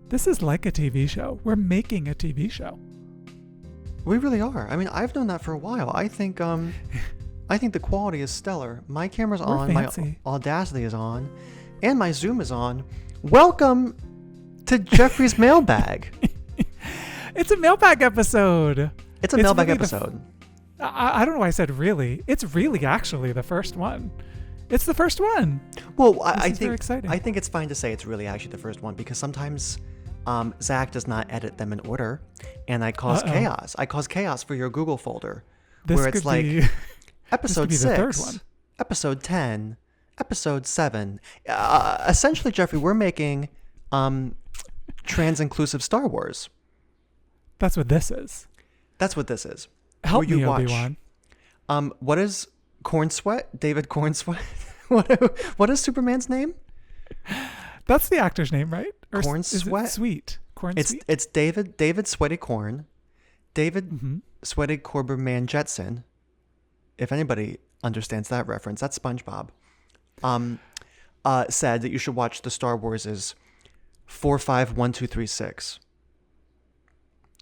This is like a TV show. We're making a TV show. We really are. I mean, I've known that for a while. I think the quality is stellar. My camera's on, fancy. My Audacity is on, and my Zoom is on. Welcome to Jeffrey's Mailbag. It's a mailbag episode. It's a mailbag episode. I don't know why I said really. It's really actually the first one. It's the first one. Well, I think very exciting. I think it's fine to say it's really actually the first one because sometimes Zach does not edit them in order, and I cause chaos. I cause chaos for your Google folder where it's like episode 6, the third one. Episode 10, episode 7. Essentially, Jeffrey, we're making trans-inclusive Star Wars. That's what this is. That's what this is. Help me, Obi-Wan. What is Corn Sweat? David Corn Sweat? What is Superman's name? That's the actor's name, right? Or Corn Sweat? Sweet. Corn Sweet? It's David Sweaty Corn. David Sweaty Corberman Jetson. If anybody understands that reference, that's SpongeBob. Said that you should watch the Star Wars' 4, 5, 1, 2, 3, 6.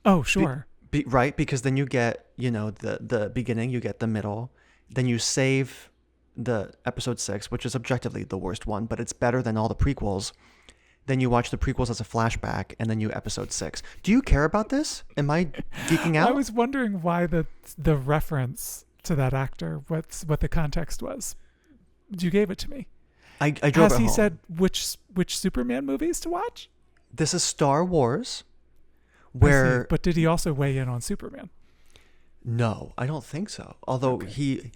Oh, sure. Right, because then you get, the beginning, you get the middle, then you save the episode 6, which is objectively the worst one, but it's better than all the prequels. Then you watch the prequels as a flashback, and then you episode 6. Do you care about this? Am I geeking out? I was wondering why the reference to that actor, what the context was. You gave it to me. I drove it home. Has he said which Superman movies to watch? This is Star Wars. But did he also weigh in on Superman? No, I don't think so. Although he,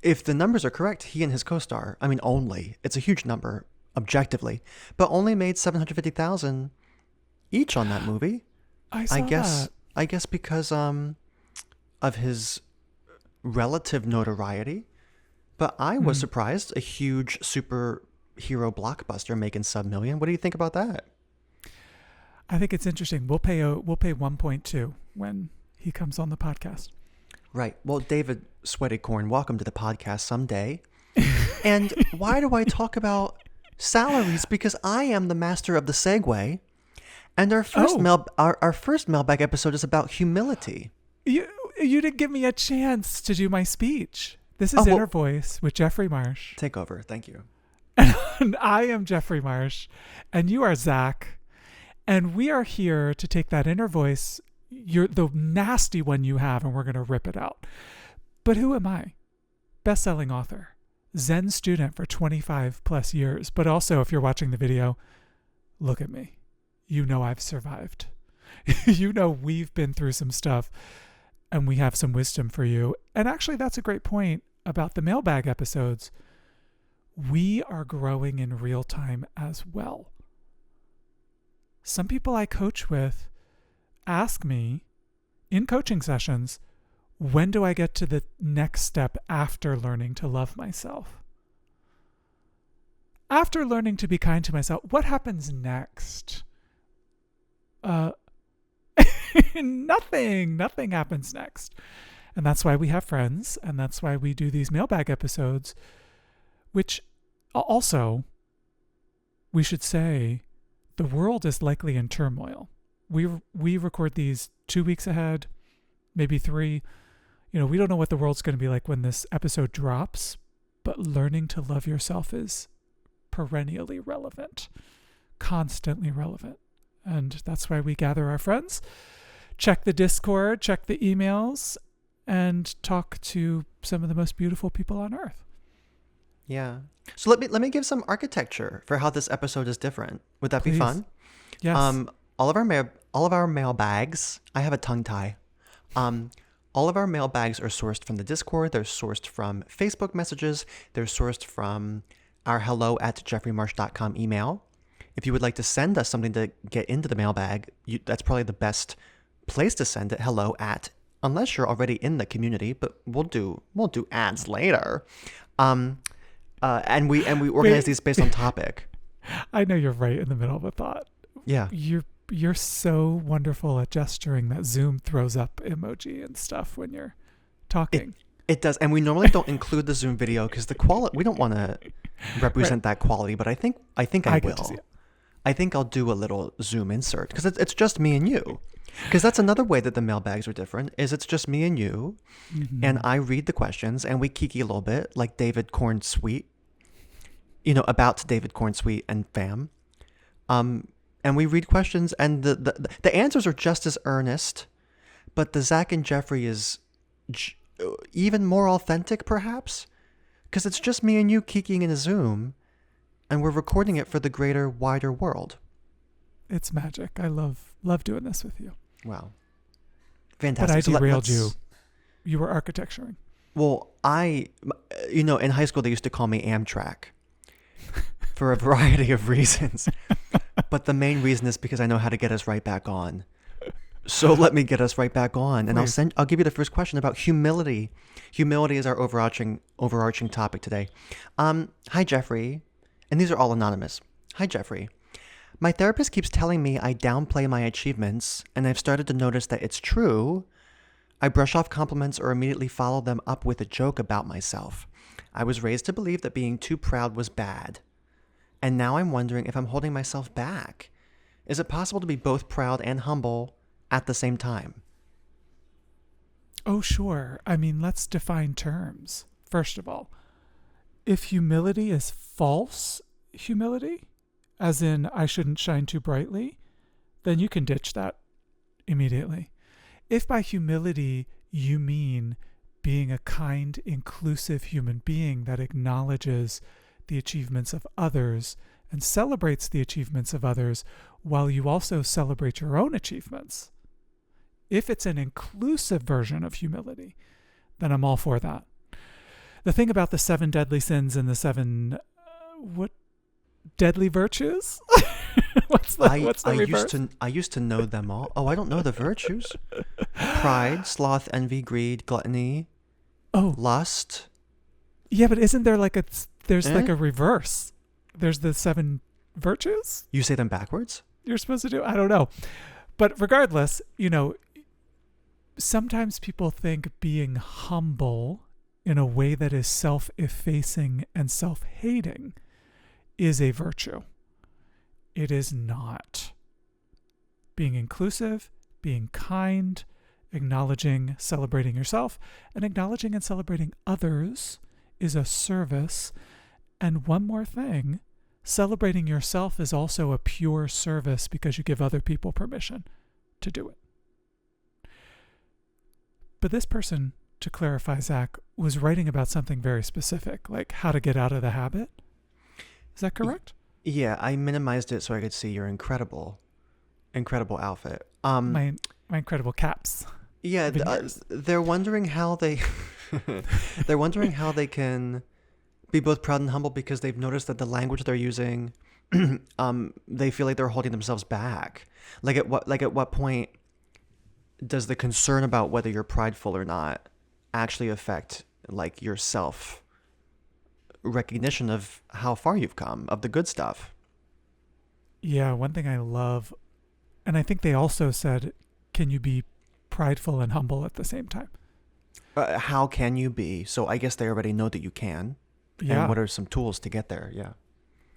if the numbers are correct, he and his co-star, it's a huge number objectively, but only made $750,000 each on that movie. I guess because of his relative notoriety. But I was surprised, a huge superhero blockbuster making sub-million. What do you think about that? I think it's interesting. We'll pay 1.2 when he comes on the podcast. Right. Well, David Sweaty Corn, welcome to the podcast someday. And why do I talk about salaries? Because I am the master of the segue. And our first mailbag episode is about humility. You didn't give me a chance to do my speech. This is Inner Voice with Jeffrey Marsh. Take over. Thank you. And I am Jeffrey Marsh. And you are Zach. And we are here to take that inner voice, the nasty one you have, and we're going to rip it out. But who am I? Best-selling author, Zen student for 25 plus years. But also, if you're watching the video, look at me. You know I've survived. You know we've been through some stuff, and we have some wisdom for you. And actually, that's a great point about the mailbag episodes. We are growing in real time as well. Some people I coach with ask me in coaching sessions, when do I get to the next step after learning to love myself? After learning to be kind to myself, what happens next? Nothing happens next. And that's why we have friends, and that's why we do these mailbag episodes, which also, we should say, the world is likely in turmoil. We record these 2 weeks ahead, maybe 3. We don't know what the world's going to be like when this episode drops, but learning to love yourself is perennially relevant, constantly relevant. And that's why we gather our friends, check the Discord, check the emails, and talk to some of the most beautiful people on earth. Yeah. So let me give some architecture for how this episode is different. Would that be fun? Yes. All of our mailbags. I have a tongue tie. All of our mailbags are sourced from the Discord. They're sourced from Facebook messages. They're sourced from our hello@jeffreymarsh.com email. If you would like to send us something to get into the mailbag, that's probably the best place to send it. Unless you're already in the community, but we'll do ads later. And we organize these based on topic. I know you're right in the middle of a thought. Yeah. You're so wonderful at gesturing that Zoom throws up emoji and stuff when you're talking. It does, and we normally don't include the Zoom video because the quality. We don't want to represent that quality, but I think I will. I think I'll do a little Zoom insert because it's just me and you. Because that's another way that the mailbags are different, is it's just me and you, and I read the questions and we kiki a little bit like David Corn Sweet, about David Corn Sweet and fam. And we read questions and the answers are just as earnest, but the Zaq and Jeffrey is even more authentic perhaps, because it's just me and you kikiing in a Zoom and we're recording it for the greater, wider world. It's magic. I love doing this with you. Wow. Fantastic. But I derailed you. You were architecturing. Well, in high school, they used to call me Amtrak for a variety of reasons. But the main reason is because I know how to get us right back on. So let me get us right back on. And I'll give you the first question about humility. Humility is our overarching topic today. Hi, Jeffrey. And these are all anonymous. Hi, Jeffrey. My therapist keeps telling me I downplay my achievements, and I've started to notice that it's true. I brush off compliments or immediately follow them up with a joke about myself. I was raised to believe that being too proud was bad. And now I'm wondering if I'm holding myself back. Is it possible to be both proud and humble at the same time? Oh, sure. I mean, let's define terms. First of all, if humility is false humility, as in I shouldn't shine too brightly, then you can ditch that immediately. If by humility you mean being a kind, inclusive human being that acknowledges the achievements of others and celebrates the achievements of others while you also celebrate your own achievements, if it's an inclusive version of humility, then I'm all for that. The thing about the 7 deadly sins and the 7 deadly virtues? what's the reverse? I used to know them all. Oh, I don't know the virtues. Pride, sloth, envy, greed, gluttony, lust. Yeah, but isn't there like there's like a reverse? There's the 7 virtues? You say them backwards? You're supposed to do? I don't know. But regardless, sometimes people think being humble in a way that is self-effacing and self-hating is a virtue. It is not. Being inclusive, being kind, acknowledging, celebrating yourself, and acknowledging and celebrating others is a service. And one more thing, celebrating yourself is also a pure service because you give other people permission to do it. But this person, to clarify, Zaq, was writing about something very specific, like how to get out of the habit. Is that correct? Yeah, I minimized it so I could see your incredible outfit. My incredible caps. Yeah, they're wondering how they can be both proud and humble because they've noticed that the language they're using, they feel like they're holding themselves back. Like at what point does the concern about whether you're prideful or not actually affect like your self recognition of how far you've come, of the good stuff? Yeah, one thing I love, and I think they also said, can you be prideful and humble at the same time? How can you be? So I guess they already know that you can. Yeah. And what are some tools to get there? Yeah.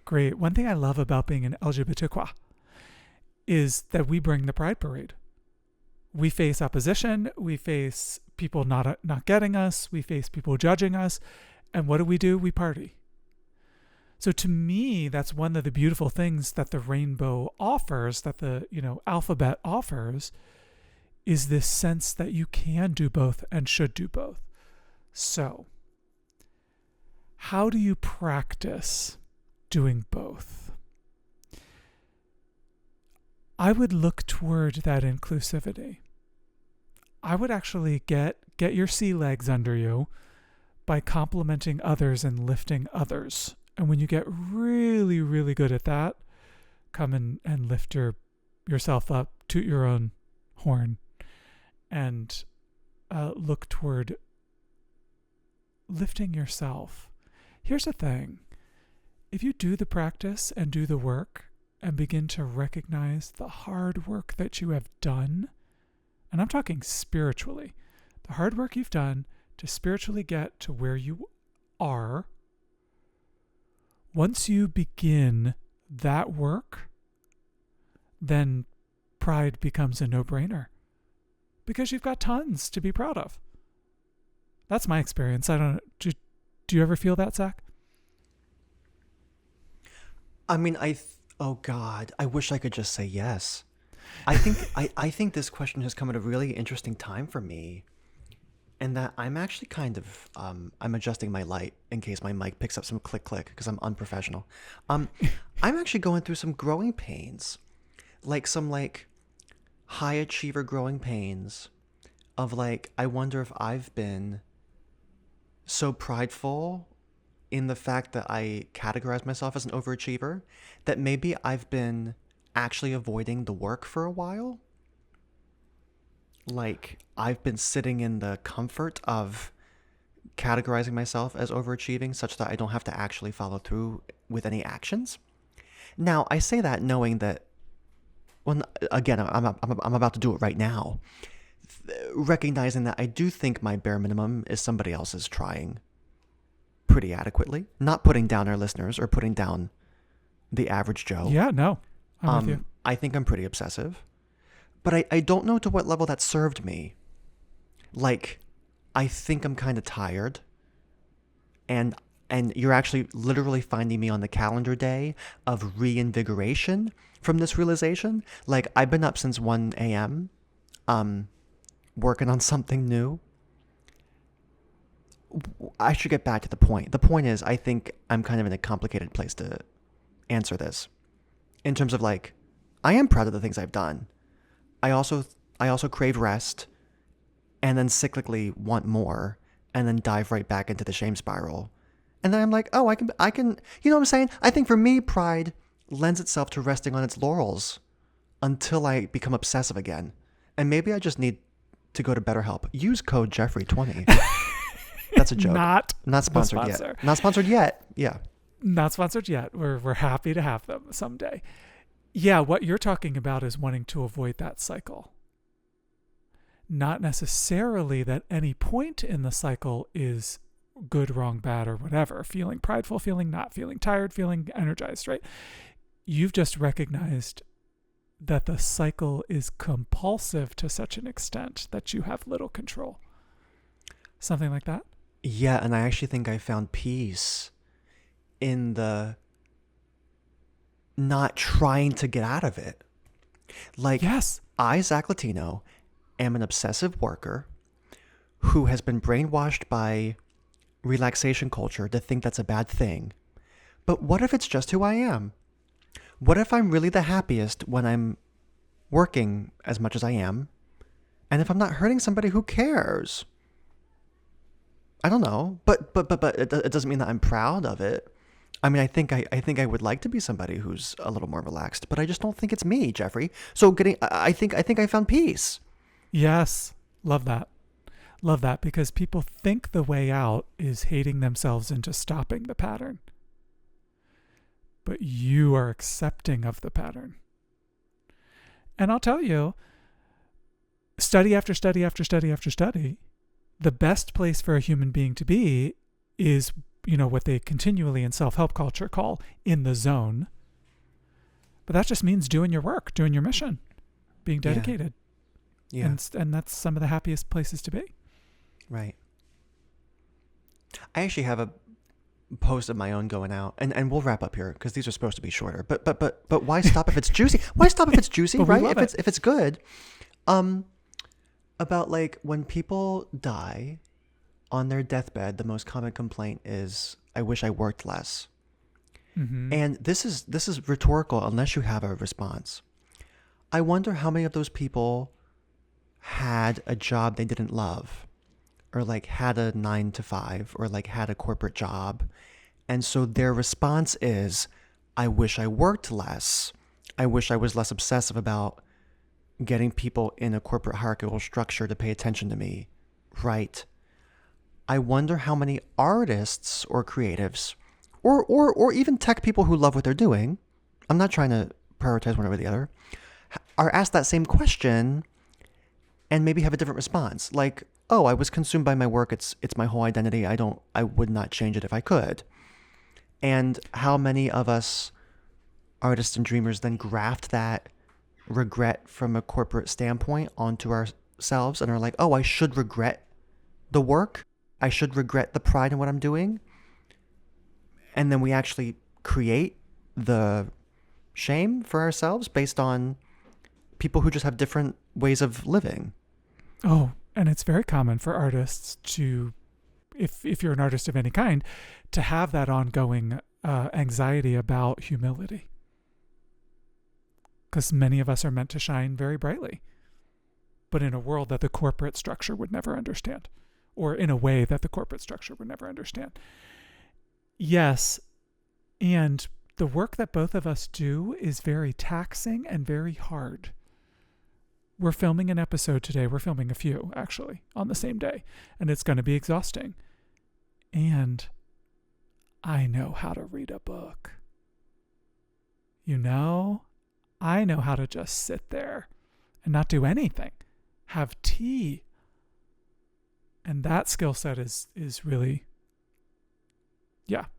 Great. One thing I love about being an LGBTQ is that we bring the pride parade. We face opposition. We face people not getting us. We face people judging us. And what do? We party. So to me, that's one of the beautiful things that the rainbow offers, that the alphabet offers, is this sense that you can do both and should do both. So, how do you practice doing both? I would look toward that inclusivity. I would actually get your sea legs under you by complimenting others and lifting others. And when you get really, really good at that, come and lift yourself up, toot your own horn, and look toward lifting yourself. Here's the thing. If you do the practice and do the work and begin to recognize the hard work that you have done, and I'm talking spiritually, the hard work you've done to spiritually get to where you are, once you begin that work, then pride becomes a no-brainer because you've got tons to be proud of. That's my experience. I don't know. Do you ever feel that, Zach? I mean, oh God, I wish I could just say yes. I think this question has come at a really interesting time for me, and that I'm actually kind of I'm adjusting my light in case my mic picks up some click because I'm unprofessional. I'm actually going through some growing pains, like some high achiever growing pains of I wonder if I've been so prideful in the fact that I categorize myself as an overachiever that maybe I've been actually avoiding the work for a while. I've been sitting in the comfort of categorizing myself as overachieving such that I don't have to actually follow through with any actions. Now, I say that knowing that, well, again, I'm about to do it right now, recognizing that I do think my bare minimum is somebody else's trying pretty adequately. Not putting down our listeners or putting down the average Joe. Yeah, no, I'm with you. I think I'm pretty obsessive, but I don't know to what level that served me. I think I'm kind of tired, and you're actually literally finding me on the calendar day of reinvigoration from this realization. I've been up since 1 a.m. Working on something new. I should get back to the point. The point is, I think I'm kind of in a complicated place to answer this. In terms of I am proud of the things I've done. I also crave rest, and then cyclically want more, and then dive right back into the shame spiral. And then I'm like, oh, I can, you know what I'm saying? I think for me, pride lends itself to resting on its laurels until I become obsessive again. And maybe I just need to go to BetterHelp. Use code Jeffrey20. That's a joke. Not sponsored yet. Not sponsored yet. Yeah. Not sponsored yet. We're happy to have them someday. Yeah, what you're talking about is wanting to avoid that cycle. Not necessarily that any point in the cycle is good, wrong, bad, or whatever. Feeling prideful, feeling not, feeling tired, feeling energized, right? You've just recognized that the cycle is compulsive to such an extent that you have little control. Something like that? Yeah, and I actually think I found peace in the not trying to get out of it. Yes. I, Zaq Latino, am an obsessive worker who has been brainwashed by relaxation culture to think that's a bad thing. But what if it's just who I am? What if I'm really the happiest when I'm working as much as I am? And if I'm not hurting somebody, who cares? I don't know, but it doesn't mean that I'm proud of it. I mean, I think I would like to be somebody who's a little more relaxed, but I just don't think it's me, Jeffrey. So I think I found peace. Yes, love that. Love that, because people think the way out is hating themselves into stopping the pattern. But you are accepting of the pattern. And I'll tell you, study after study after study after study, the best place for a human being to be is, what they continually in self-help culture call in the zone. But that just means doing your work, doing your mission, being dedicated. Yeah. And that's some of the happiest places to be. Right. I actually have a post of my own going out, and we'll wrap up here because these are supposed to be shorter. But why stop if it's juicy? Why stop if it's juicy, right? If it's good. About when people die on their deathbed, the most common complaint is, I wish I worked less. Mm-hmm. And this is rhetorical unless you have a response. I wonder how many of those people had a job they didn't love, or had a 9 to 5, or had a corporate job. And so their response is, I wish I worked less. I wish I was less obsessive about getting people in a corporate hierarchical structure to pay attention to me. Right. I wonder how many artists or creatives or even tech people who love what they're doing, I'm not trying to prioritize one over the other, are asked that same question and maybe have a different response. Oh, I was consumed by my work. It's my whole identity. I would not change it if I could. And how many of us artists and dreamers then graft that regret from a corporate standpoint onto ourselves and are like, oh, I should regret the work. I should regret the pride in what I'm doing. And then we actually create the shame for ourselves based on people who just have different ways of living. Oh, and it's very common for artists to, if you're an artist of any kind, to have that ongoing anxiety about humility. Because many of us are meant to shine very brightly, but in a world that the corporate structure would never understand, or in a way that the corporate structure would never understand. Yes, and the work that both of us do is very taxing and very hard. We're filming an episode today. We're filming a few, actually, on the same day. And it's going to be exhausting. And I know how to read a book. You know, I know how to just sit there and not do anything. Have tea. And that skill set is really,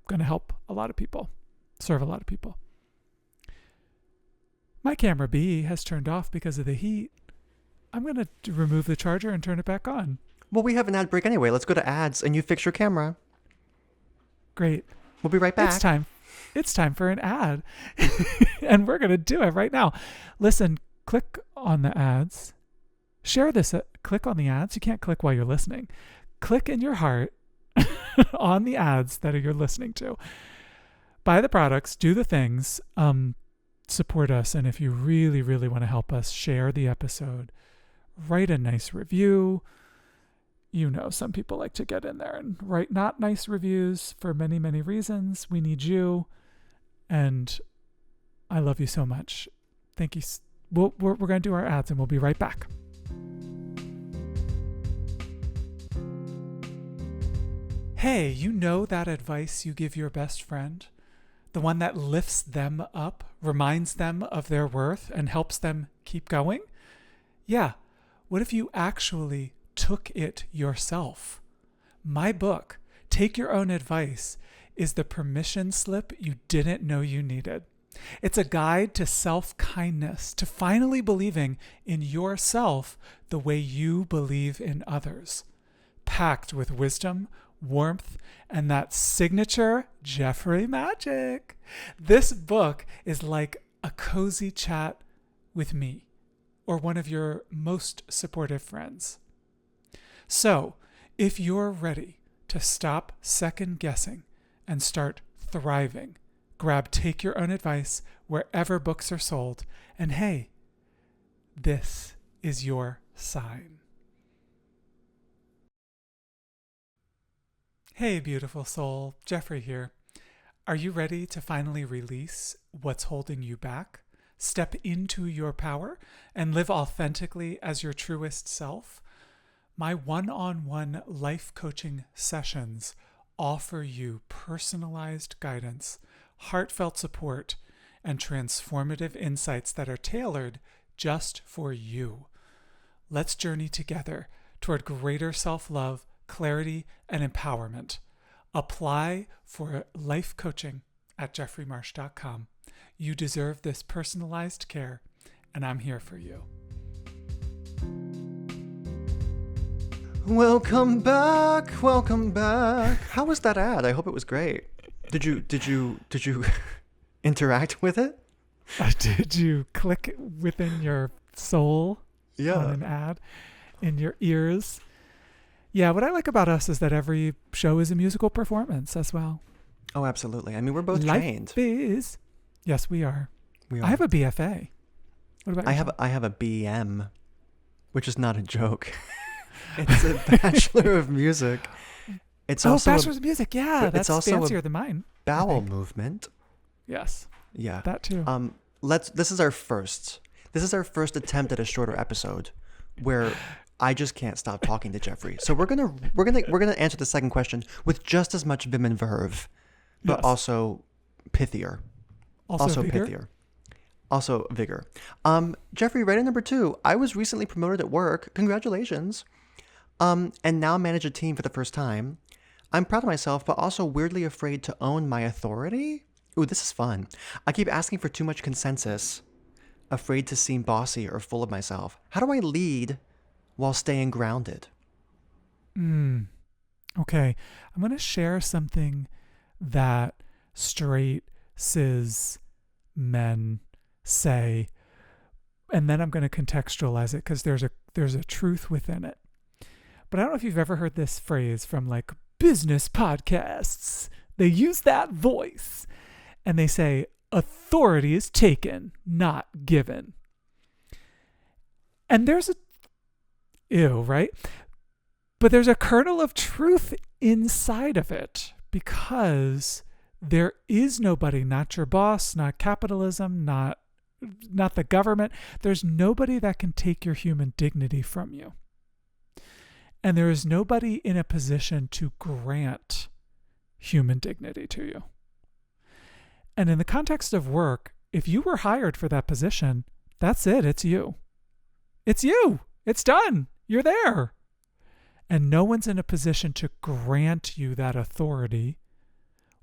going to help a lot of people. Serve a lot of people. My camera B has turned off because of the heat. I'm going to remove the charger and turn it back on. Well, we have an ad break anyway. Let's go to ads and you fix your camera. Great. We'll be right back. It's time for an ad. And we're going to do it right now. Listen, click on the ads. Share this. Click on the ads. You can't click while you're listening. Click in your heart on the ads that you're listening to. Buy the products. Do the things. Support us. And if you really, really want to help us, share the episode. Write a nice review. You know, some people like to get in there and write not nice reviews for many, many reasons. We need you. And I love you so much. Thank you. We're going to do our ads and we'll be right back. Hey, you know that advice you give your best friend? The one that lifts them up, reminds them of their worth, and helps them keep going? Yeah. What if you actually took it yourself? My book, Take Your Own Advice, is the permission slip you didn't know you needed. It's a guide to self-kindness, to finally believing in yourself the way you believe in others. Packed with wisdom, warmth, and that signature Jeffrey magic. This book is like a cozy chat with me or one of your most supportive friends. So, if you're ready to stop second guessing and start thriving, grab Take Your Own Advice wherever books are sold. And hey, this is your sign. Hey, beautiful soul, Jeffrey here. Are you ready to finally release what's holding you back? Step into your power and live authentically as your truest self? My one-on-one life coaching sessions offer you personalized guidance, heartfelt support, and transformative insights that are tailored just for you. Let's journey together toward greater self-love, clarity, and empowerment. Apply for life coaching at jeffreymarsh.com. You deserve this personalized care, and I'm here for you. Welcome back. Welcome back. How was that ad? I hope it was great. Did you interact with it? Did you click within your soul on an ad in your ears? Yeah, what I like about us is that every show is a musical performance as well. Oh, absolutely. I mean, we're both trained. Yes, we are. We are. I have a BFA. What about you? I have a BM, which is not a joke. It's a Bachelor of Music. It's also Bachelor of Music. Yeah, that's also fancier than mine. Bowel movement. Yes. Yeah. That too. This is our first attempt at a shorter episode where I just can't stop talking to Jeffrey. So we're gonna answer the second question with just as much vim and verve, but also pithier. Also vigor? pithier. Also vigor. Jeffrey, right at number 2. I was recently promoted at work. Congratulations. And now manage a team for the first time. I'm proud of myself, but also weirdly afraid to own my authority. Ooh, this is fun. I keep asking for too much consensus. afraid to seem bossy or full of myself? How do I lead while staying grounded? Okay. I'm going to share something that straight cis men say, and then I'm going to contextualize it because there's a truth within it. But I don't know if you've ever heard this phrase from like business podcasts. They use that voice and they say authority is taken, not given. And there's right? But there's a kernel of truth inside of it because there is nobody, not your boss, not capitalism, not the government. There's nobody that can take your human dignity from you. And there is nobody in a position to grant human dignity to you. And in the context of work, if you were hired for that position, that's it. It's you. It's you. It's done. You're there. And no one's in a position to grant you that authority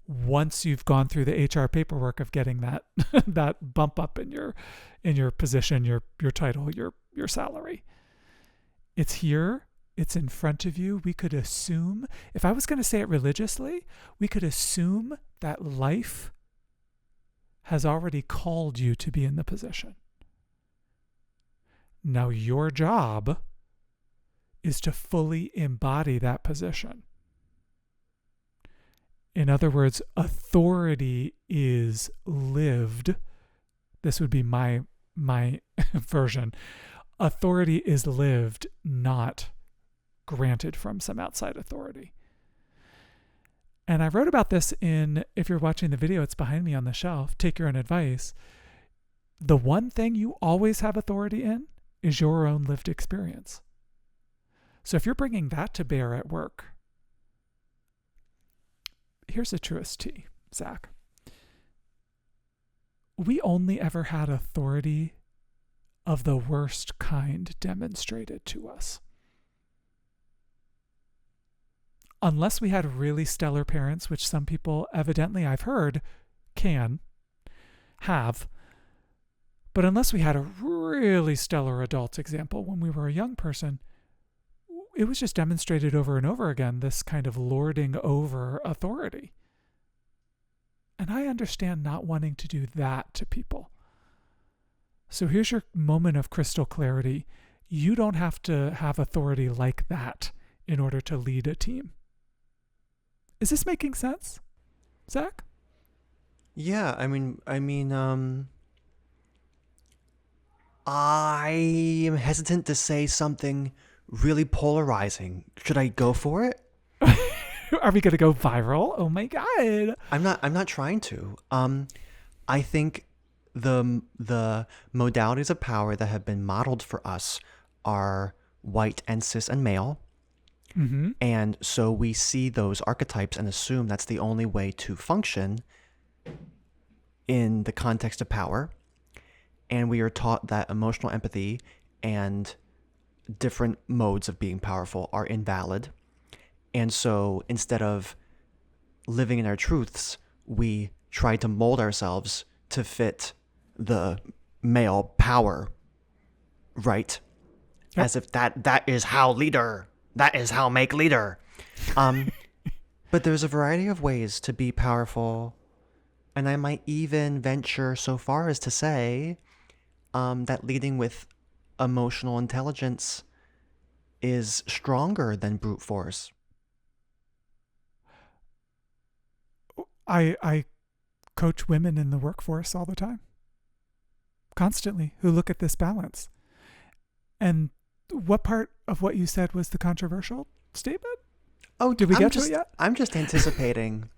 once you've gone through the HR paperwork of getting that that bump up in your position, your title, your salary. It's here. It's in front of you. We could assume, if I was going to say it religiously, we could assume that life has already called you to be in the position. Now your job is to fully embody that position. In other words, authority is lived. This would be my version. Authority is lived, not granted from some outside authority. And I wrote about this in, if you're watching the video, it's behind me on the shelf, Take Your Own Advice. The one thing you always have authority in is your own lived experience. So if you're bringing that to bear at work, here's the truest tea, Zach. We only ever had authority of the worst kind demonstrated to us. Unless we had really stellar parents, which some people evidently I've heard can have, but unless we had a really stellar adult example when we were a young person, it was just demonstrated over and over again, this kind of lording over authority. And I understand not wanting to do that to people. So here's your moment of crystal clarity. You don't have to have authority like that in order to lead a team. Is this making sense, Zach? Yeah, I mean, I am hesitant to say something really polarizing. Should I go for it? Are we going to go viral? Oh my God. I'm not trying to. I think the modalities of power that have been modeled for us are white and cis and male. Mm-hmm. And so we see those archetypes and assume that's the only way to function in the context of power. And we are taught that emotional empathy and different modes of being powerful are invalid. And so instead of living in our truths, we try to mold ourselves to fit the male power, right? Yep. As if that is how leader, that is how make leader. But there's a variety of ways to be powerful. And I might even venture so far as to say that leading with emotional intelligence is stronger than brute force. I coach women in the workforce all the time, constantly, who look at this balance. And what part of what you said was the controversial statement? Oh, did we get to it yet? I'm just anticipating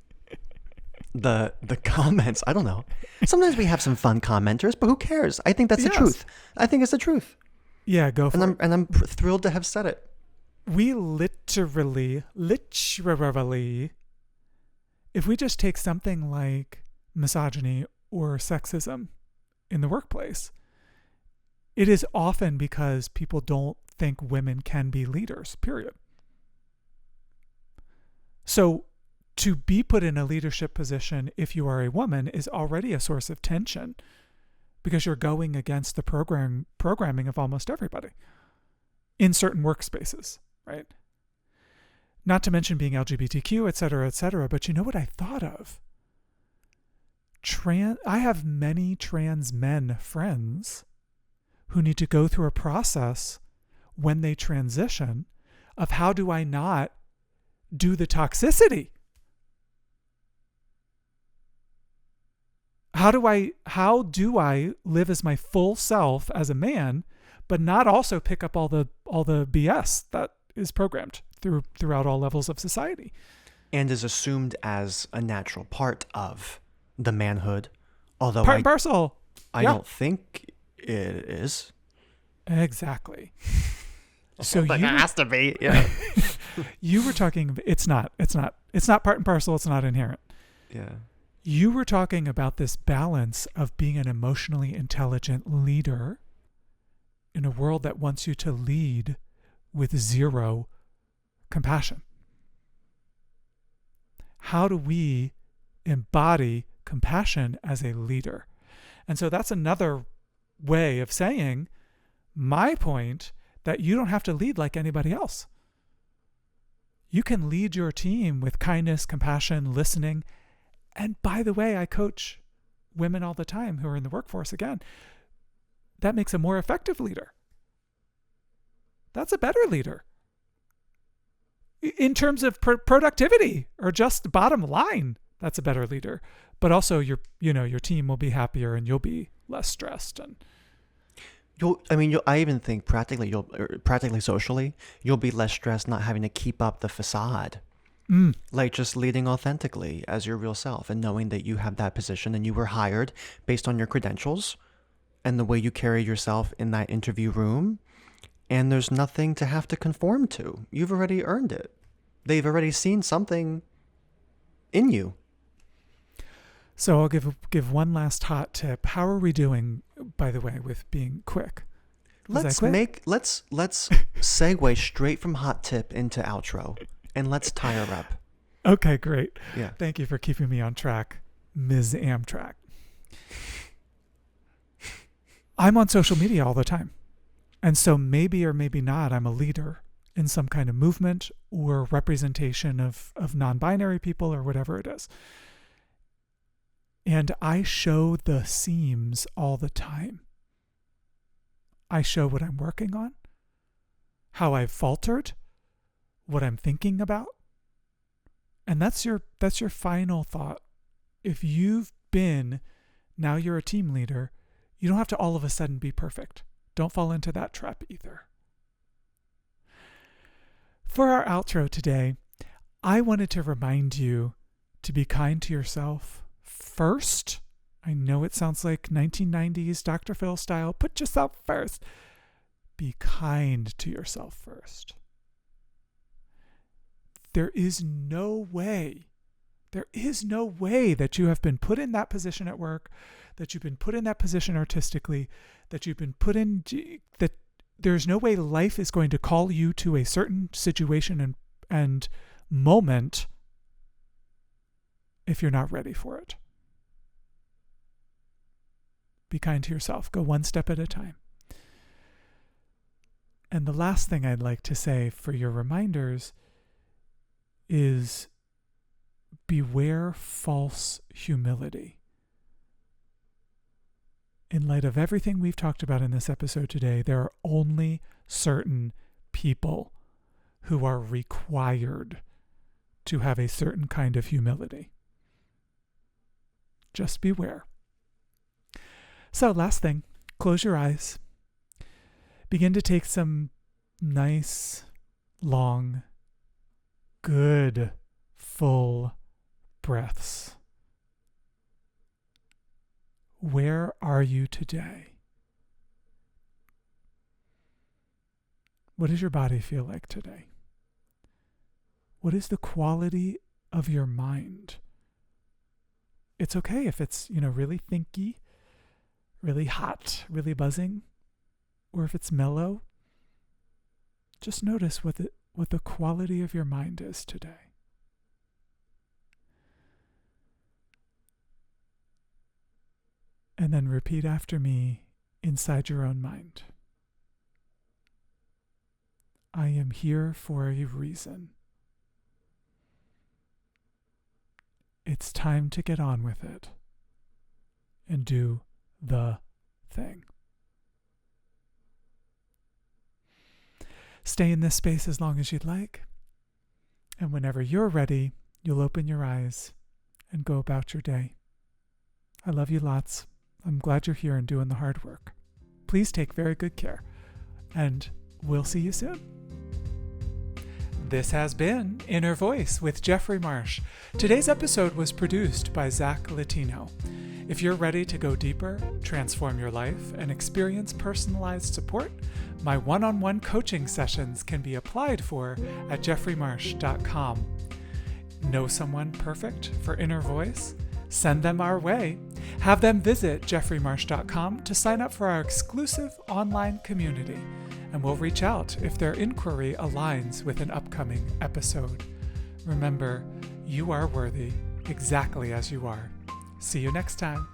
the comments. I don't know. Sometimes we have some fun commenters, but who cares? I think that's the truth. I think it's the truth. Yeah, go for it. And I'm thrilled to have said it. We literally, if we just take something like misogyny or sexism in the workplace, it is often because people don't think women can be leaders, period. So to be put in a leadership position if you are a woman is already a source of tension because you're going against the programming of almost everybody in certain workspaces, right? Not to mention being LGBTQ, et cetera, but you know what I thought of? I have many trans men friends who need to go through a process when they transition of how do I not do the toxicity? How do I live as my full self as a man, but not also pick up all the BS that is programmed throughout all levels of society and is assumed as a natural part of the manhood, although part and parcel. I don't think it is. Exactly. So it has to be. Yeah. You were talking. It's not part and parcel. It's not inherent. Yeah. You were talking about this balance of being an emotionally intelligent leader in a world that wants you to lead with zero compassion. How do we embody compassion as a leader? And so that's another way of saying my point that you don't have to lead like anybody else. You can lead your team with kindness, compassion, listening. And by the way, I coach women all the time who are in the workforce again. That makes a more effective leader. That's a better leader. In terms of productivity or just bottom line, that's a better leader. But also your team will be happier and you'll be less stressed. And I even think practically socially, you'll be less stressed not having to keep up the facade. Like just leading authentically as your real self and knowing that you have that position and you were hired based on your credentials and the way you carry yourself in that interview room. And there's nothing to have to conform to. You've already earned it. They've already seen something in you. So I'll give one last hot tip. How are we doing, by the way, with being quick? Let's segue straight from hot tip into outro. And let's tie her up. Okay, great. Yeah. Thank you for keeping me on track, Ms. Amtrak. I'm on social media all the time. And so maybe or maybe not, I'm a leader in some kind of movement or representation of non-binary people or whatever it is. And I show the seams all the time. I show what I'm working on, how I've faltered, what I'm thinking about. And that's your final thought. If now you're a team leader, you don't have to all of a sudden be perfect. Don't fall into that trap either. For our outro today, I wanted to remind you to be kind to yourself first. I know it sounds like 1990s Dr. Phil style. Put yourself first. Be kind to yourself first. There is no way that you have been put in that position at work, that you've been put in that position artistically, that you've been put in, that there's no way life is going to call you to a certain situation and moment if you're not ready for it. Be kind to yourself. Go one step at a time. And the last thing I'd like to say for your reminders is beware false humility. In light of everything we've talked about in this episode today, there are only certain people who are required to have a certain kind of humility. Just beware. So last thing, close your eyes. Begin to take some nice, long, good, full breaths. Where are you today? What does your body feel like today? What is the quality of your mind? It's okay if it's, really thinky, really hot, really buzzing, or if it's mellow. Just notice what the quality of your mind is today. And then repeat after me inside your own mind. I am here for a reason. It's time to get on with it and do the thing. Stay in this space as long as you'd like. And whenever you're ready, you'll open your eyes and go about your day. I love you lots. I'm glad you're here and doing the hard work. Please take very good care, and we'll see you soon. This has been Inner Voice with Jeffrey Marsh. Today's episode was produced by Zaq Latino. If you're ready to go deeper, transform your life, and experience personalized support, my one-on-one coaching sessions can be applied for at jeffreymarsh.com. Know someone perfect for Inner Voice? Send them our way. Have them visit jeffreymarsh.com to sign up for our exclusive online community, and we'll reach out if their inquiry aligns with an upcoming episode. Remember, you are worthy exactly as you are. See you next time.